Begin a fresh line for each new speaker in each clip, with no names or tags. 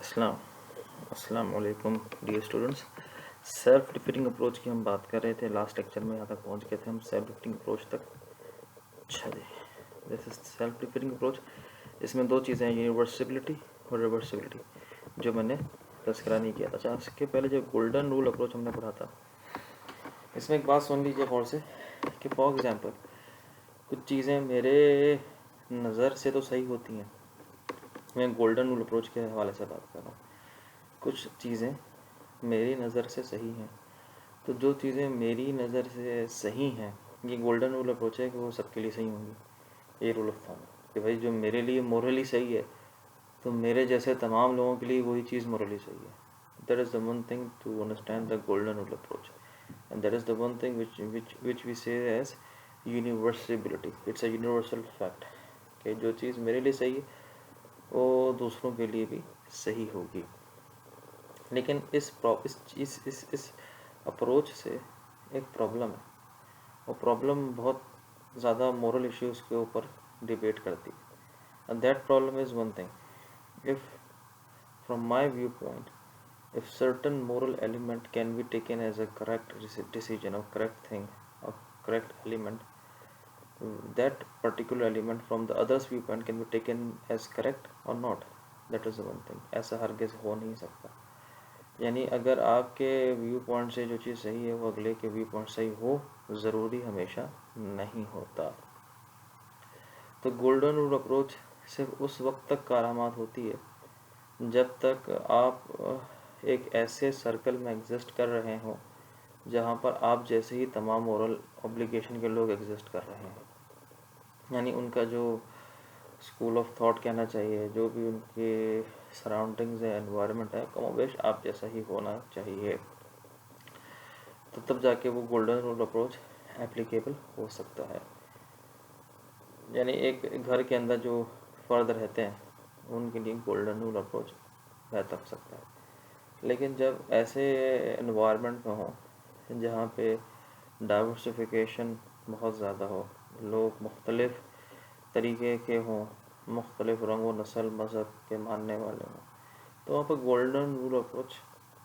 अस्सलाम अस्सलाम वालेकुम dear students. Self defeating approach की हम बात कर रहे थे। लास्ट लेक्चर में यहाँ तक पहुँच गए थे हम सेल्फ डिफीटिंग अप्रोच तक। अच्छा जी, this is self defeating approach. इसमें दो चीज़ें हैं, यूनिवर्सिबिलिटी और रिवर्सिबिलिटी, जो मैंने तस्करा नहीं किया था। अच्छा, इसके पहले जो गोल्डन रूल अप्रोच हमने पढ़ा था, इसमें एक बात सुन लीजिए गौर से कि फॉर एग्जाम्पल कुछ चीज़ें मेरे नज़र से तो सही होती हैं। मैं गोल्डन रूल अप्रोच के हवाले से बात कर रहा हूँ। कुछ चीज़ें मेरी नज़र से सही हैं, तो जो चीज़ें मेरी नज़र से सही हैं, ये गोल्डन रूल अप्रोच है कि वो सबके लिए सही होंगी। ये रूल ऑफ थंब कि भाई जो मेरे लिए मोरली सही है, तो मेरे जैसे तमाम लोगों के लिए वही चीज़ मोरली सही है। That is the one thing to understand the golden rule approach, and that is the one thing which we say as universalisability. It's a universal fact कि जो चीज़ मेरे लिए सही है वो दूसरों के लिए भी सही होगी। लेकिन इस अप्रोच से एक प्रॉब्लम है, और प्रॉब्लम बहुत ज़्यादा मोरल इश्यूज़ के ऊपर डिबेट करती है। And that problem is one thing, if from my view point, if certain moral element can be taken as a correct decision or correct thing or correct element, that particular element from the other's viewpoint can be taken as correct or not. That is the one thing. ऐसा हरगिज़ हो नहीं सकता। यानी अगर आपके view point से जो चीज़ सही है वो अगले के व्यू पॉइंट सही हो, ज़रूरी हमेशा नहीं होता। तो गोल्डन रूल अप्रोच सिर्फ उस वक्त तक कारामात होती है जब तक आप एक ऐसे सर्कल में एग्जिस्ट कर रहे हों जहाँ पर आप जैसे ही तमाम मोरल ऑब्लिगेशन के लोग एग्जिस्ट कर रहे हैं। यानी उनका जो स्कूल ऑफ थॉट कहना चाहिए, जो भी उनके सराउंडिंग्स है, एनवायरनमेंट है, कमोबेश आप जैसा ही होना चाहिए, तो तब जाके वो गोल्डन रूल अप्रोच एप्लीकेबल हो सकता है। यानी एक घर के अंदर जो फ़र्द रहते हैं उनके लिए गोल्डन रूल अप्रोच बेहतर हो सकता है। लेकिन जब ऐसे एनवायरनमेंट में हो जहाँ पे डाइवर्सिफिकेशन बहुत ज़्यादा हो, लोग मुख्तलिफ़ तरीके के हों, मुख्तलिफ़ रंग व नस्ल मज़हब के मानने वाले हों, तो वहाँ पर गोल्डन रूल अप्रोच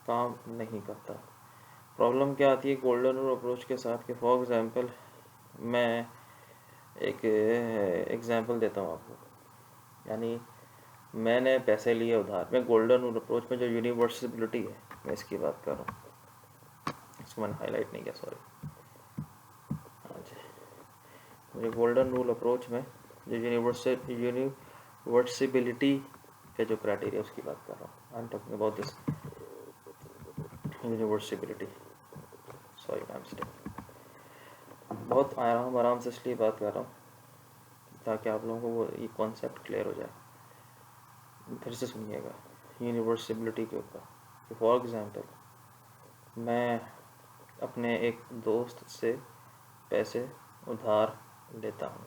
काम नहीं करता। प्रॉब्लम क्या आती है गोल्डन रूल अप्रोच के साथ कि फॉर एग्ज़ाम्पल मैं एक एग्ज़ाम्पल देता हूँ आपको। यानी मैंने पैसे लिए उधार। मैं गोल्डन रूल अप्रोच में जो यूनिवर्सिबिलिटी है मैं इसकी बात कर रहा हूँ, इसको मैंने हाईलाइट नहीं किया, सॉरी। हाँ जी, मुझे गोल्डन रूल अप्रोच में जो यूनिवर्सिबिलिटी के जो क्राइटेरिया उसकी बात कर रहा हूँ। I am talking about this universalisability. Sorry my mistake. बहुत आराम से इसलिए बात कर रहा हूँ ताकि आप लोगों को वो ये कॉन्सेप्ट क्लियर हो जाए। फिर से सुनिएगा यूनिवर्सिबिलिटी के ऊपर। फॉर एग्ज़ाम्पल मैं अपने एक दोस्त से पैसे उधार लेता हूँ,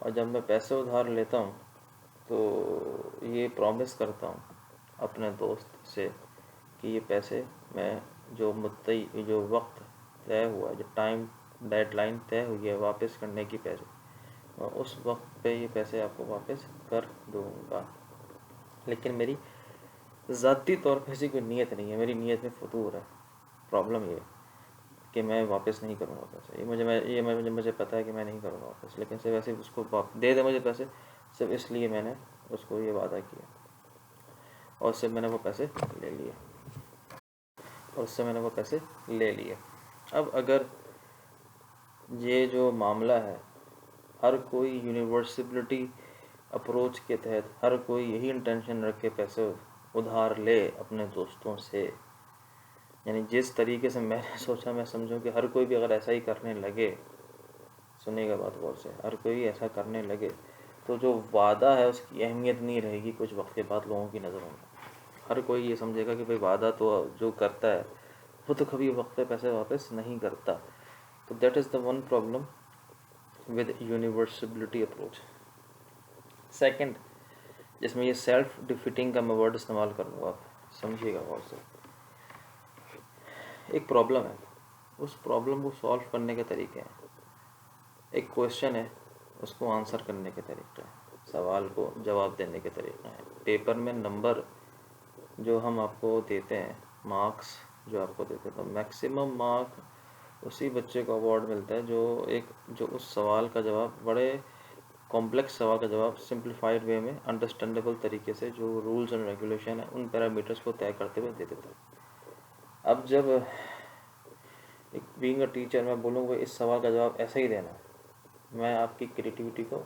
और जब मैं पैसे उधार लेता हूँ तो ये प्रॉमिस करता हूँ अपने दोस्त से कि ये पैसे मैं जो वक्त तय हुआ, जो टाइम डेडलाइन तय हुई है वापस करने की पैसे, मैं उस वक्त पे ये पैसे आपको वापस कर दूँगा। लेकिन मेरी ज़ाती तौर पे ऐसी कोई नीयत नहीं है, मेरी नीयत में फतूर है। प्रॉब्लम ये है कि मैं वापस नहीं करूँगा पैसे। मुझे पता है कि मैं नहीं करूँगा वापस, लेकिन सिर्फ ऐसे उसको दे दे मुझे पैसे, सिर्फ इसलिए मैंने उसको ये वादा किया, और उससे मैंने वो पैसे ले लिए। अब अगर ये जो मामला है, हर कोई यूनिवर्सिबिलिटी अप्रोच के तहत हर कोई यही इंटेंशन रख के पैसे उधार ले अपने दोस्तों से, यानी जिस तरीके से मैंने सोचा, मैं समझूं कि हर कोई भी अगर ऐसा ही करने लगे, सुनिएगा बात गौर से, हर कोई ऐसा करने लगे तो जो वादा है उसकी अहमियत नहीं रहेगी कुछ वक्त के बाद लोगों की नज़रों में। हर कोई ये समझेगा कि भाई वादा तो जो करता है वो तो कभी वक्त पे पैसे वापस नहीं करता। तो that is the one problem with universalisability approach. Second, जिसमें ये सेल्फ डिफीटिंग का मैं वर्ड इस्तेमाल करूँगा, आप समझिएगा गौर से। एक प्रॉब्लम है, उस प्रॉब्लम को सॉल्व करने के तरीके हैं। एक क्वेश्चन है, उसको आंसर करने के तरीके हैं। सवाल को जवाब देने के तरीका है। पेपर में नंबर जो हम आपको देते हैं, मार्क्स जो आपको देते हैं, तो मैक्सिमम मार्क उसी बच्चे को अवार्ड मिलता है जो उस सवाल का जवाब, बड़े कॉम्प्लेक्स सवाल का जवाब सिंप्लीफाइड वे में अंडरस्टैंडेबल तरीके से, जो रूल्स एंड रेगुलेशन है उन पैरामीटर्स को तय करते हुए दे देता है। अब जब एक बीइंग अ टीचर मैं बोलूँगा इस सवाल का जवाब ऐसे ही देना, मैं आपकी क्रिएटिविटी को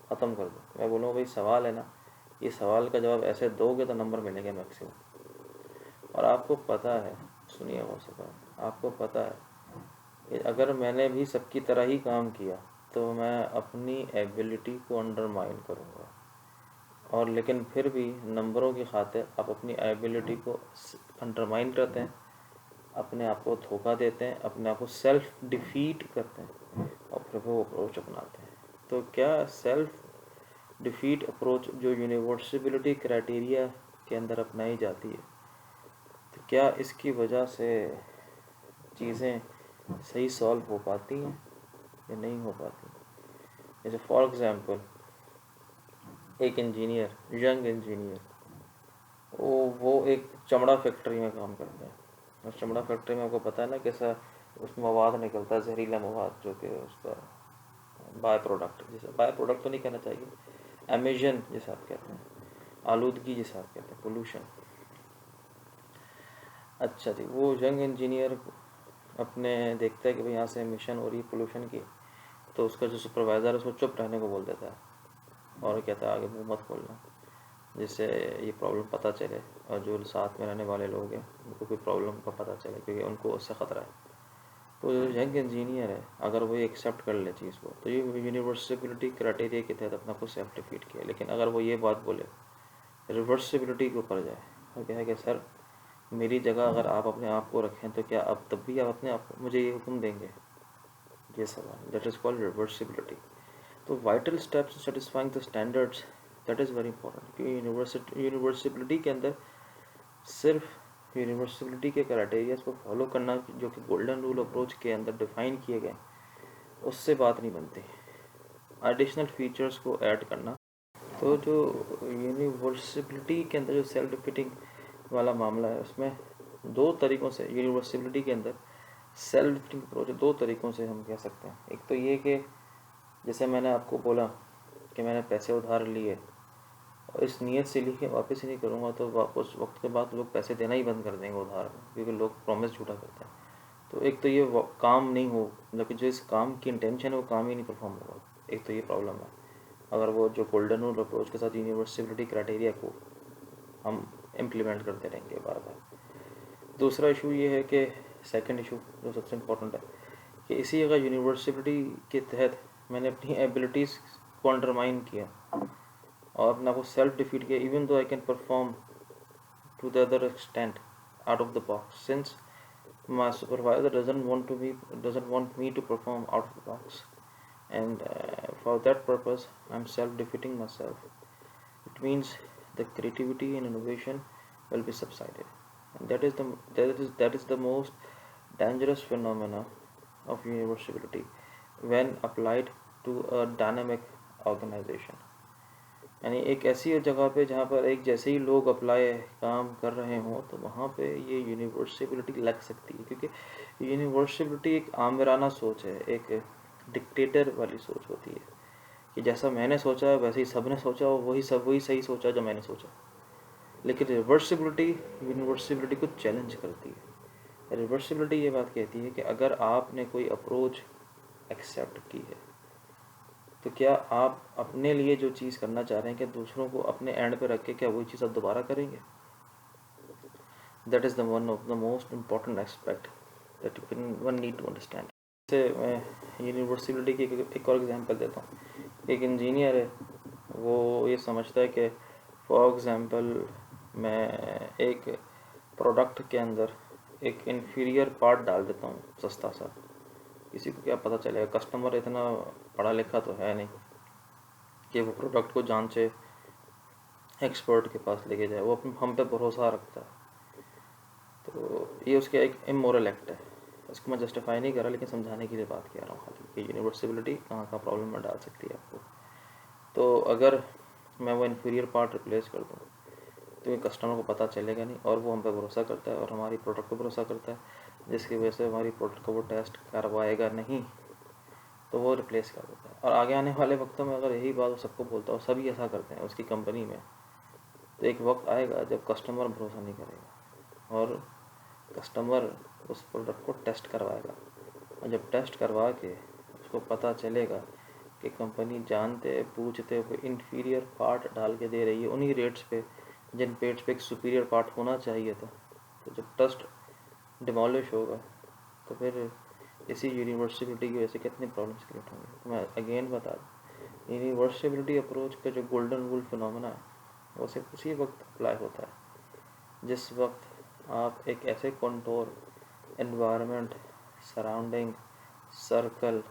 ख़त्म कर दूँ। मैं बोलूँगा भाई सवाल है ना, ये सवाल का जवाब ऐसे दोगे तो नंबर मिलेंगे मैक्सिमम। और आपको पता है, सुनिए हो सका, आपको पता है कि अगर मैंने भी सबकी तरह ही काम किया तो मैं अपनी एबिलिटी को अंडरमाइन करूँगा, और लेकिन फिर भी नंबरों की खातिर आप अपनी एबिलिटी को अंडरमाइन करते हैं, अपने आप को धोखा देते हैं, अपने आप को सेल्फ डिफीट करते हैं और फिर वो अप्रोच अपनाते हैं। तो क्या सेल्फ डिफीट अप्रोच जो यूनिवर्सिबिलिटी क्राइटेरिया के अंदर अपनाई जाती है, तो क्या इसकी वजह से चीज़ें सही सॉल्व हो पाती हैं या नहीं हो पाती? जैसे फॉर एग्ज़ाम्पल एक इंजीनियर, यंग इंजीनियर, वो एक चमड़ा फैक्ट्री में काम करता है। उस चमड़ा फैक्ट्री में आपको पता है ना कैसा उसमें मवाद निकलता है, जहरीला मवाद, जो कि उसका बाय प्रोडक्ट, जैसे बाय प्रोडक्ट तो नहीं कहना चाहिए, एमिशन जिसे आप कहते हैं, आलूदगी जिसे आप कहते हैं, पोल्यूशन। अच्छा जी, वो यंग इंजीनियर अपने देखता है कि भाई यहाँ से एमिशन हो रही है पोल्यूशन की, तो उसका जो सुपरवाइज़र है उसको चुप रहने को बोल देता है और कहता है आगे मुँह मत खोलना, जिससे ये प्रॉब्लम पता चले और जो साथ में रहने वाले लोग हैं उनको कोई प्रॉब्लम का पता चले, क्योंकि उनको उससे ख़तरा है। तो जो यंग इंजीनियर है अगर वो ये एक्सेप्ट कर ले चीज़ को, तो ये यूनिवर्सिबिलिटी क्राइटेरिया के तहत अपना को सेल्फ डिफीट किया। लेकिन अगर वो ये बात बोले, रिवर्सिबिलिटी के ऊपर जाए और कहे कि सर मेरी जगह अगर आप अपने आप को रखें तो क्या अब तब भी आप अपने आप को मुझे ये हुक्म देंगे, ये सवाल, दैट इज़ कॉल्ड रिवर्सिबिलिटी। तो vital steps satisfying the standards, that is very important, क्योंकि यूनिवर्सिबिलिटी के अंदर सिर्फ यूनिवर्सिबिलिटी के क्राइटेरियाज को फॉलो करना जो कि गोल्डन रूल अप्रोच के अंदर डिफाइन किए गए, उससे बात नहीं बनती, एडिशनल फीचर्स को ऐड करना। तो जो यूनिवर्सिबिलिटी के अंदर जो सेल्फ डिफीटिंग वाला मामला है, उसमें दो तरीक़ों से यूनिवर्सिबिलिटी के अंदर सेल्फ डिफीटिंग अप्रोच दो तरीक़ों से हम कह सकते हैं। एक तो ये कि जैसे मैंने आपको बोला कि मैंने पैसे उधार लिए और इस नीयत से लिए वापस ही नहीं करूँगा, तो वापस वक्त के बाद लोग पैसे देना ही बंद कर देंगे उधार में, क्योंकि लोग प्रॉमिस झूठा करते हैं। तो एक तो ये काम नहीं हो, मतलब कि जो इस काम की इंटेंशन है वो काम ही नहीं परफॉर्म होगा, एक तो ये प्रॉब्लम है अगर वो जो गोल्डन रूल अप्रोच के साथ यूनिवर्सिबिलिटी क्राइटेरिया को हम इम्प्लीमेंट करते रहेंगे बार बार। दूसरा इशू ये है कि सेकंड इशू जो सबसे इम्पोर्टेंट है कि इसी अगर यूनिवर्सिबिलिटी के तहत मैंने अपनी एबिलिटीज़ को अंडरमाइन किया और अपना को सेल्फ डिफीट किया, even though I can perform to the other extent out of the box, since my supervisor doesn't want me to perform out of the box, and for that purpose I'm self-defeating myself. It means the creativity and innovation will be subsided, and that is the most dangerous phenomena of university when applied to a dynamic organization. यानी एक ऐसी जगह पे जहाँ पर एक जैसे ही लोग अप्लाई काम कर रहे हों, तो वहाँ पे ये यूनिवर्सिबिलिटी लग सकती है, क्योंकि यूनिवर्सिबिलिटी एक आमिराना सोच है, एक डिक्टेटर वाली सोच होती है कि जैसा मैंने सोचा वैसे ही सब ने सोचा और वही सही सोचा जो मैंने सोचा। लेकिन रिवर्सिबिलिटी यूनिवर्सिबिलिटी को चैलेंज करती है। रिवर्सिबिलिटी ये बात कहती है कि अगर आपने कोई अप्रोच एक्सेप्ट की है, तो क्या आप अपने लिए जो चीज़ करना चाह रहे हैं, क्या दूसरों को अपने एंड पे रख के क्या वही चीज़ आप दोबारा करेंगे? That is the one of the most important aspect that one need to understand. जैसे मैं यूनिवर्सिबिलिटी की एक और एग्जांपल देता हूँ। एक इंजीनियर है, वो ये समझता है कि फॉर एग्ज़ाम्पल मैं एक प्रोडक्ट के अंदर एक इन्फीरियर पार्ट डाल देता हूँ सस्ता सा, किसी को क्या पता चलेगा, कस्टमर इतना पढ़ा लिखा तो है नहीं कि वो प्रोडक्ट को जांचे, एक्सपर्ट के पास लेके जाए, वो हम पे भरोसा रखता है। तो ये उसका एक इमोरल एक्ट है। इसको मैं जस्टिफाई नहीं कर रहा, लेकिन समझाने के लिए बात कह रहा हूँ कि यूनिवर्सिबिलिटी कहाँ प्रॉब्लम में डाल सकती है आपको। तो अगर मैं वो इन्फीरियर पार्ट रिप्लेस कर दूँ, तो ये कस्टमर को पता चलेगा नहीं और वो हम पे भरोसा करता है और हमारी प्रोडक्ट पे भरोसा करता है, जिसकी वजह से हमारी प्रोडक्ट को वो टेस्ट करवाएगा नहीं, तो वो रिप्लेस कर देता है। और आगे आने वाले वक्तों में अगर यही बात वो सबको बोलता है और सभी ऐसा करते हैं उसकी कंपनी में, तो एक वक्त आएगा जब कस्टमर भरोसा नहीं करेगा और कस्टमर उस प्रोडक्ट को टेस्ट करवाएगा, और जब टेस्ट करवा के उसको पता चलेगा कि कंपनी जानते पूछते हुए इन्फीरियर पार्ट डाल के दे रही है उन्हीं रेट्स पे जिन रेट्स पे एक सुपीरियर पार्ट होना चाहिए था, तो जब ट्रस्ट डिमोलिश होगा तो फिर इसी यूनिवर्सिटी की वजह से कितने प्रॉब्लम्स क्रिएट होंगे। तो मैं अगेन बता दूँ, यूनिवर्सिटी अप्रोच का जो गोल्डन रूल फिनोमेना है वो सिर्फ उसी वक्त अप्लाई होता है जिस वक्त आप एक ऐसे कंटोर एनवायरनमेंट सराउंडिंग सर्कल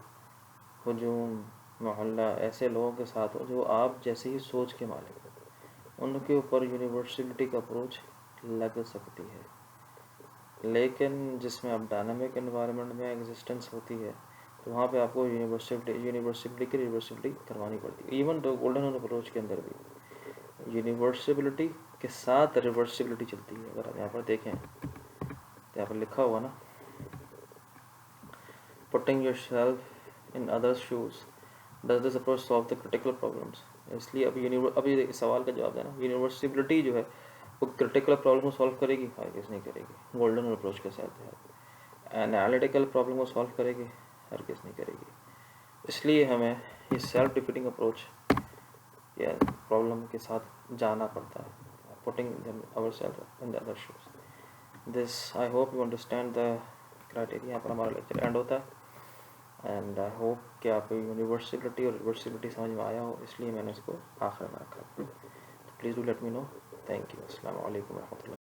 हुजूम मोहल्ला ऐसे लोगों के साथ हो जो आप जैसे ही सोच के मालिक हो, उनके ऊपर यूनिवर्सिटी का अप्रोच लग सकती है। लेकिन जिसमें आप डायनामिक एनवायरनमेंट में एग्जिस्टेंस होती है तो वहाँ पे आपको यूनिवर्सिटी करवानी पड़ती है। इवन तो गोल्डन अप्रोच के अंदर भी यूनिवर्सिटी के साथ रिवर्सिबिलिटी चलती है। अगर आप यहाँ पर देखें तो यहाँ पर लिखा हुआ ना, putting your self in others shoes does this approach solve the critical problems. इसलिए अभी इस सवाल का जवाब देना, यूनिवर्सिबिलिटी जो है वो क्रिटिकल प्रॉब्लम को सॉल्व करेगी? हरगिज़ नहीं करेगी। गोल्डन अप्रोच के साथ है एनालिटिकल प्रॉब्लम को सॉल्व करेगी? हरगिज़ नहीं करेगी। इसलिए हमें ये सेल्फ डिफीटिंग अप्रोच या प्रॉब्लम के साथ जाना पड़ता है, putting ourselves in the other shoes. This I hope you understand the criteria. यहाँ पर हमारा लेक्चर एंड होता है एंड आई होप कि आपको यूनिवर्सिटी और रिवर्सिबिलिटी समझ में आया हो, इसलिए मैंने इसको आखिर में रखा। तो please do let me know. Thank you. अस्सलाम वालेकुम रहमतुल्लाह।